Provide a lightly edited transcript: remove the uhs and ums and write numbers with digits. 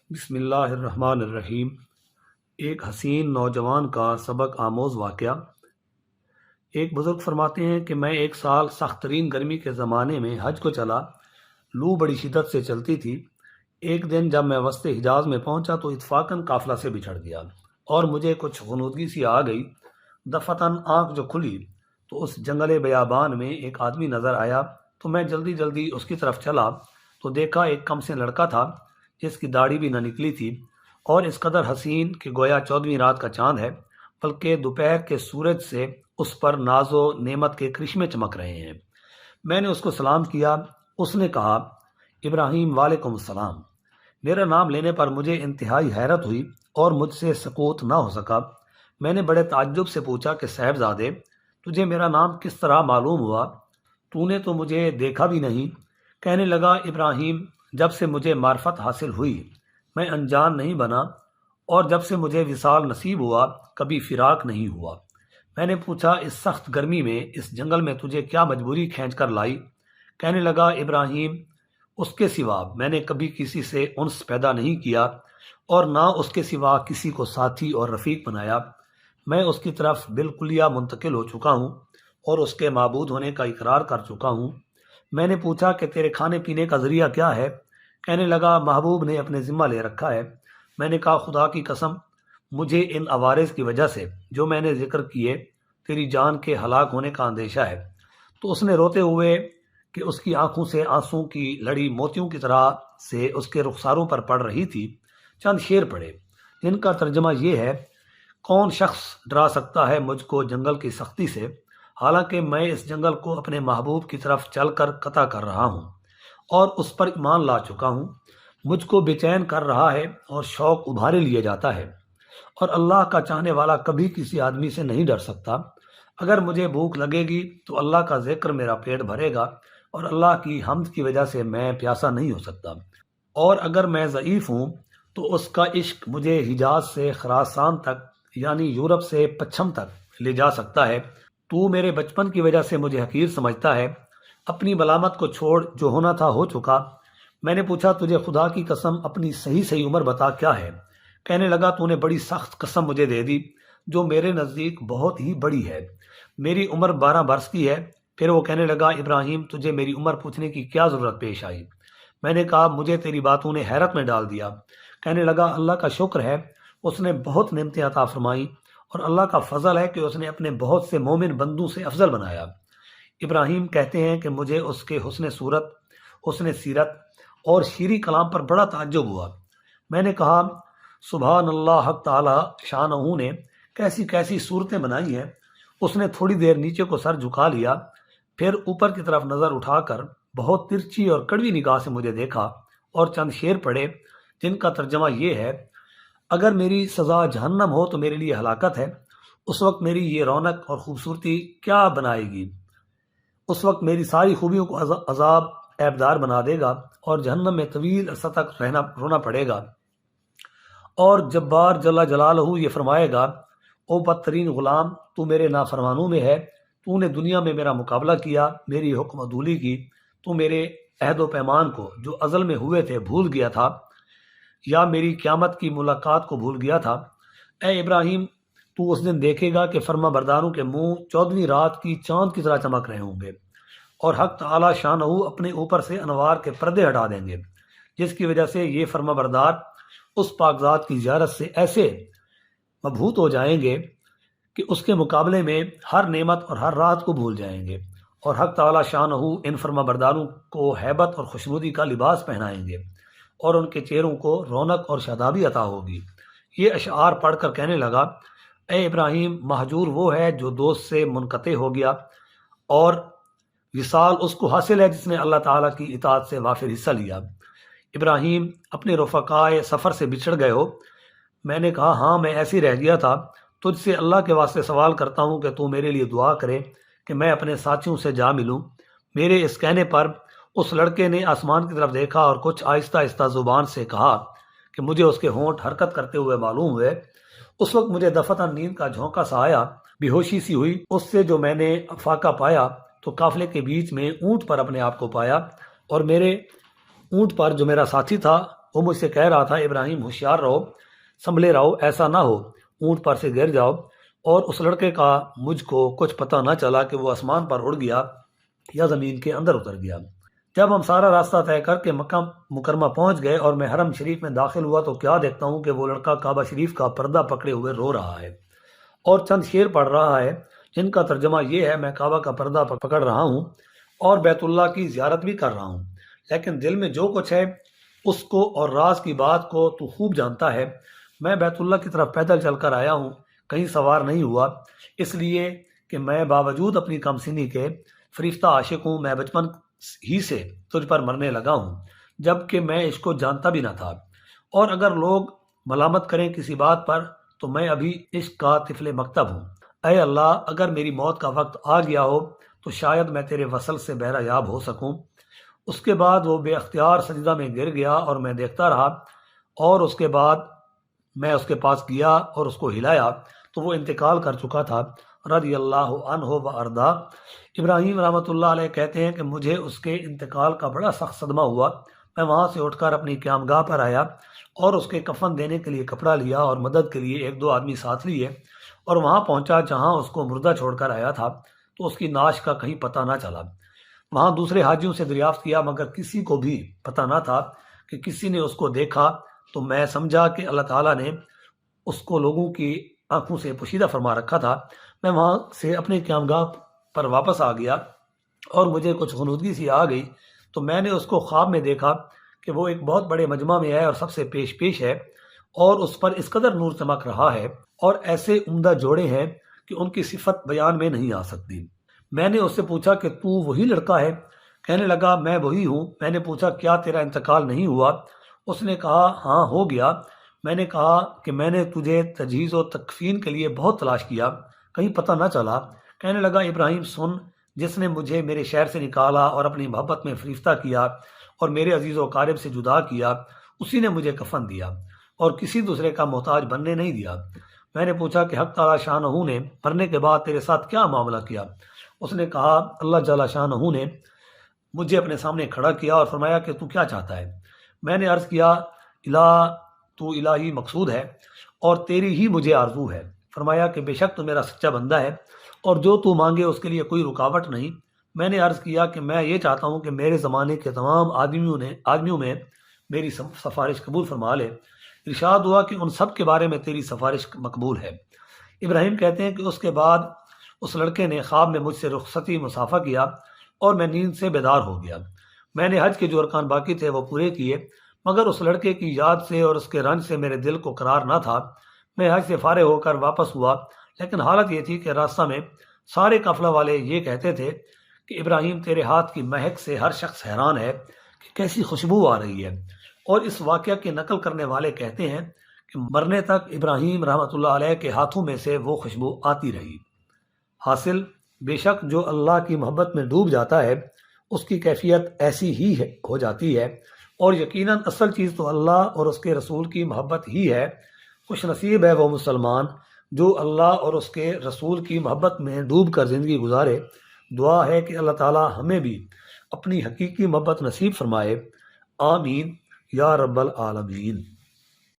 بسم اللہ الرحمن الرحیم۔ ایک حسین نوجوان کا سبق آموز واقعہ۔ ایک بزرگ فرماتے ہیں کہ میں ایک سال سخت ترین گرمی کے زمانے میں حج کو چلا۔ لو بڑی شدت سے چلتی تھی۔ ایک دن جب میں وسط حجاز میں پہنچا تو اتفاقاً قافلہ سے بچھڑ گیا اور مجھے کچھ غنودگی سی آ گئی۔ دفتن آنکھ جو کھلی تو اس جنگل بیابان میں ایک آدمی نظر آیا تو میں جلدی اس کی طرف چلا تو دیکھا ایک کم سے لڑکا تھا جس کی داڑھی بھی نہ نکلی تھی اور اس قدر حسین کہ گویا 14ویں رات کا چاند ہے، بلکہ دوپہر کے سورج سے اس پر ناز و نعمت کے کرشمے چمک رہے ہیں۔ میں نے اس کو سلام کیا۔ اس نے کہا، ابراہیم، وعلیکم السلام۔ میرا نام لینے پر مجھے انتہائی حیرت ہوئی اور مجھ سے سکوت نہ ہو سکا۔ میں نے بڑے تعجب سے پوچھا کہ صاحبزادے، تجھے میرا نام کس طرح معلوم ہوا؟ تو نے تو مجھے دیکھا بھی نہیں۔ کہنے لگا، ابراہیم، جب سے مجھے معرفت حاصل ہوئی میں انجان نہیں بنا، اور جب سے مجھے وصال نصیب ہوا کبھی فراق نہیں ہوا۔ میں نے پوچھا، اس سخت گرمی میں اس جنگل میں تجھے کیا مجبوری کھینچ کر لائی؟ کہنے لگا، ابراہیم، اس کے سوا میں نے کبھی کسی سے انس پیدا نہیں کیا اور نہ اس کے سوا کسی کو ساتھی اور رفیق بنایا۔ میں اس کی طرف بالکلیہ منتقل ہو چکا ہوں اور اس کے معبود ہونے کا اقرار کر چکا ہوں۔ میں نے پوچھا کہ تیرے کھانے پینے کا ذریعہ کیا ہے؟ کہنے لگا، محبوب نے اپنے ذمہ لے رکھا ہے۔ میں نے کہا، خدا کی قسم، مجھے ان عوارض کی وجہ سے جو میں نے ذکر کیے تیری جان کے ہلاک ہونے کا اندیشہ ہے۔ تو اس نے روتے ہوئے کہ اس کی آنکھوں سے آنسوں کی لڑی موتیوں کی طرح سے اس کے رخساروں پر پڑ رہی تھی، چند شعر پڑھے جن کا ترجمہ یہ ہے: کون شخص ڈرا سکتا ہے مجھ کو جنگل کی سختی سے، حالانکہ میں اس جنگل کو اپنے محبوب کی طرف چل کر قطع کر رہا ہوں اور اس پر ایمان لا چکا ہوں۔ مجھ کو بے چین کر رہا ہے اور شوق ابھارے لیے جاتا ہے، اور اللہ کا چاہنے والا کبھی کسی آدمی سے نہیں ڈر سکتا۔ اگر مجھے بھوک لگے گی تو اللہ کا ذکر میرا پیٹ بھرے گا اور اللہ کی حمد کی وجہ سے میں پیاسا نہیں ہو سکتا، اور اگر میں ضعیف ہوں تو اس کا عشق مجھے حجاز سے خراسان تک یعنی یورپ سے پچھم تک لے جا سکتا ہے۔ تو میرے بچپن کی وجہ سے مجھے حقیر سمجھتا ہے۔ اپنی ملامت کو چھوڑ، جو ہونا تھا ہو چکا۔ میں نے پوچھا، تجھے خدا کی قسم اپنی صحیح عمر بتا کیا ہے؟ کہنے لگا، تو نے بڑی سخت قسم مجھے دے دی جو میرے نزدیک بہت ہی بڑی ہے۔ میری عمر 12 برس کی ہے۔ پھر وہ کہنے لگا، ابراہیم، تجھے میری عمر پوچھنے کی کیا ضرورت پیش آئی؟ میں نے کہا، مجھے تیری باتوں نے حیرت میں ڈال دیا۔ کہنے لگا، اللہ کا شکر ہے، اس نے بہت نعمتیں عطا فرمائیں، اور اللہ کا فضل ہے کہ اس نے اپنے بہت سے مومن بندوں سے افضل بنایا۔ ابراہیم کہتے ہیں کہ مجھے اس کے حسن صورت، حسن سیرت اور شیریں کلام پر بڑا تعجب ہوا۔ میں نے کہا، سبحان اللہ، حق تعالی شانہ نے کیسی کیسی صورتیں بنائی ہیں۔ اس نے تھوڑی دیر نیچے کو سر جھکا لیا، پھر اوپر کی طرف نظر اٹھا کر بہت ترچھی اور کڑوی نگاہ سے مجھے دیکھا اور چند شعر پڑھے جن کا ترجمہ یہ ہے: اگر میری سزا جہنم ہو تو میرے لیے ہلاکت ہے، اس وقت میری یہ رونق اور خوبصورتی کیا بنائے گی؟ اس وقت میری ساری خوبیوں کو عذاب عیبدار بنا دے گا اور جہنم میں طویل عرصہ تک رونا پڑے گا۔ اور جبار جل جلالہ یہ فرمائے گا، او بدترین غلام، تو میرے نافرمانوں میں ہے، تو نے دنیا میں میرا مقابلہ کیا، میری حکم عدولی کی، تو میرے عہد و پیمان کو جو ازل میں ہوئے تھے بھول گیا تھا، یا میری قیامت کی ملاقات کو بھول گیا تھا۔ اے ابراہیم، تو اس دن دیکھے گا کہ فرما برداروں کے منہ 14ویں رات کی چاند کی طرح چمک رہے ہوں گے، اور حق تعالی شانہ اپنے اوپر سے انوار کے پردے ہٹا دیں گے، جس کی وجہ سے یہ فرما بردار اس پاک ذات کی زیارت سے ایسے مبہوت ہو جائیں گے کہ اس کے مقابلے میں ہر نعمت اور ہر راحت کو بھول جائیں گے، اور حق تعالی شانہ ان فرما برداروں کو ہیبت اور خوشنودی کا لباس پہنائیں گے، اور ان کے چہروں کو رونق اور شادابی عطا ہوگی۔ یہ اشعار پڑھ کر کہنے لگا، اے ابراہیم، مہجور وہ ہے جو دوست سے منقطع ہو گیا، اور وصال اس کو حاصل ہے جس نے اللہ تعالیٰ کی اطاعت سے وافر حصہ لیا۔ ابراہیم، اپنے رفقائے سفر سے بچھڑ گئے ہو؟ میں نے کہا، ہاں، میں ایسے رہ گیا تھا۔ تجھ سے اللہ کے واسطے سوال کرتا ہوں کہ تو میرے لیے دعا کرے کہ میں اپنے ساتھیوں سے جا ملوں۔ میرے اس کہنے پر اس لڑکے نے آسمان کی طرف دیکھا اور کچھ آہستہ آہستہ زبان سے کہا کہ مجھے اس کے ہونٹ حرکت کرتے ہوئے معلوم ہوئے۔ اس وقت مجھے دفتن نیند کا جھونکا سا آیا، بے ہوشی سی ہوئی۔ اس سے جو میں نے افاقہ پایا تو قافلے کے بیچ میں اونٹ پر اپنے آپ کو پایا، اور میرے اونٹ پر جو میرا ساتھی تھا وہ مجھ سے کہہ رہا تھا ابراہیم ہوشیار رہو، سنبھلے رہو، ایسا نہ ہو اونٹ پر سے گر جاؤ۔ اور اس لڑکے کا مجھ کو کچھ پتہ نہ چلا کہ وہ آسمان پر اڑ گیا یا زمین کے اندر اتر گیا۔ جب ہم سارا راستہ طے کر کے مکہ مکرمہ پہنچ گئے اور میں حرم شریف میں داخل ہوا تو کیا دیکھتا ہوں کہ وہ لڑکا کعبہ شریف کا پردہ پکڑے ہوئے رو رہا ہے اور چند شعر پڑھ رہا ہے جن کا ترجمہ یہ ہے: میں کعبہ کا پردہ پکڑ رہا ہوں اور بیت اللہ کی زیارت بھی کر رہا ہوں، لیکن دل میں جو کچھ ہے اس کو اور راز کی بات کو تو خوب جانتا ہے۔ میں بیت اللہ کی طرف پیدل چل کر آیا ہوں، کہیں سوار نہیں ہوا، اس لیے کہ میں باوجود اپنی کم سنی کے فریفتہ عاشق ہوں۔ میں بچپن ہی سے تجھ پر مرنے لگا ہوں، جب کہ میں اس کو جانتا بھی نہ تھا، اور اگر لوگ ملامت کریں کسی بات پر تو میں ابھی عشق کا طفل مکتب ہوں۔ اے اللہ، اگر میری موت کا وقت آ گیا ہو تو شاید میں تیرے وصل سے بہرہ یاب ہو سکوں۔ اس کے بعد وہ بے اختیار سجدہ میں گر گیا اور میں دیکھتا رہا، اور اس کے بعد میں اس کے پاس گیا اور اس کو ہلایا تو وہ انتقال کر چکا تھا، رضی اللہ عنہ و ارضا۔ ابراہیم رحمۃ اللہ علیہ کہتے ہیں کہ مجھے اس کے انتقال کا بڑا سخت صدمہ ہوا۔ میں وہاں سے اٹھ کر اپنی قیامگاہ پر آیا اور اس کے کفن دینے کے لیے کپڑا لیا اور مدد کے لیے ایک دو آدمی ساتھ لیے، اور وہاں پہنچا جہاں اس کو مردہ چھوڑ کر آیا تھا، تو اس کی نعش کا کہیں پتہ نہ چلا۔ وہاں دوسرے حاجیوں سے دریافت کیا مگر کسی کو بھی پتہ نہ تھا کہ کسی نے اس کو دیکھا، تو میں سمجھا کہ اللہ تعالیٰ نے اس کو لوگوں کی آنکھوں سے پوشیدہ فرما رکھا تھا۔ میں وہاں سے اپنے قیامگاہ پر واپس آ گیا اور مجھے کچھ غنودگی سی آ گئی، تو میں نے اس کو خواب میں دیکھا کہ وہ ایک بہت بڑے مجمع میں ہے اور سب سے پیش ہے، اور اس پر اس قدر نور چمک رہا ہے اور ایسے عمدہ جوڑے ہیں کہ ان کی صفت بیان میں نہیں آ سکتی۔ میں نے اس سے پوچھا کہ تو وہی لڑکا ہے؟ کہنے لگا میں وہی ہوں۔ میں نے پوچھا کیا تیرا انتقال نہیں ہوا؟ اس نے کہا ہاں ہو گیا۔ میں نے کہا کہ میں نے تجھے تجہیز و تکفین کے لیے بہت تلاش کیا، کہیں پتہ نہ چلا۔ کہنے لگا ابراہیم سن، جس نے مجھے میرے شہر سے نکالا اور اپنی محبت میں فریفتہ کیا اور میرے عزیز و قارب سے جدا کیا، اسی نے مجھے کفن دیا اور کسی دوسرے کا محتاج بننے نہیں دیا۔ میں نے پوچھا کہ حق تعالی شانہ نے مرنے کے بعد تیرے ساتھ کیا معاملہ کیا؟ اس نے کہا اللہ جل شانہ نے مجھے اپنے سامنے کھڑا کیا اور فرمایا کہ تو کیا چاہتا ہے؟ میں نے عرض کیا تو الہی مقصود ہے اور تیری ہی مجھے آرزو ہے۔ فرمایا کہ بے شک تو میرا سچا بندہ ہے اور جو تو مانگے اس کے لیے کوئی رکاوٹ نہیں۔ میں نے عرض کیا کہ میں یہ چاہتا ہوں کہ میرے زمانے کے تمام آدمیوں میں میری سفارش قبول فرما لے۔ ارشاد ہوا کہ ان سب کے بارے میں تیری سفارش مقبول ہے۔ ابراہیم کہتے ہیں کہ اس کے بعد اس لڑکے نے خواب میں مجھ سے رخصتی مصافحہ کیا اور میں نیند سے بیدار ہو گیا۔ میں نے حج کے جو ارکان باقی تھے وہ پورے کیے، مگر اس لڑکے کی یاد سے اور اس کے رنج سے میرے دل کو قرار نہ تھا۔ میں حج سے فارغ ہو کر واپس ہوا، لیکن حالت یہ تھی کہ راستہ میں سارے قافلہ والے یہ کہتے تھے کہ ابراہیم تیرے ہاتھ کی مہک سے ہر شخص حیران ہے کہ کیسی خوشبو آ رہی ہے، اور اس واقعہ کی نقل کرنے والے کہتے ہیں کہ مرنے تک ابراہیم رحمۃ اللہ علیہ کے ہاتھوں میں سے وہ خوشبو آتی رہی۔ حاصل بے شک جو اللہ کی محبت میں ڈوب جاتا ہے اس کی کیفیت ایسی ہی ہو جاتی ہے، اور یقیناً اصل چیز تو اللہ اور اس کے رسول کی محبت ہی ہے۔ خوش نصیب ہے وہ مسلمان جو اللہ اور اس کے رسول کی محبت میں ڈوب کر زندگی گزارے۔ دعا ہے کہ اللہ تعالی ہمیں بھی اپنی حقیقی محبت نصیب فرمائے، آمین یا رب العالمین۔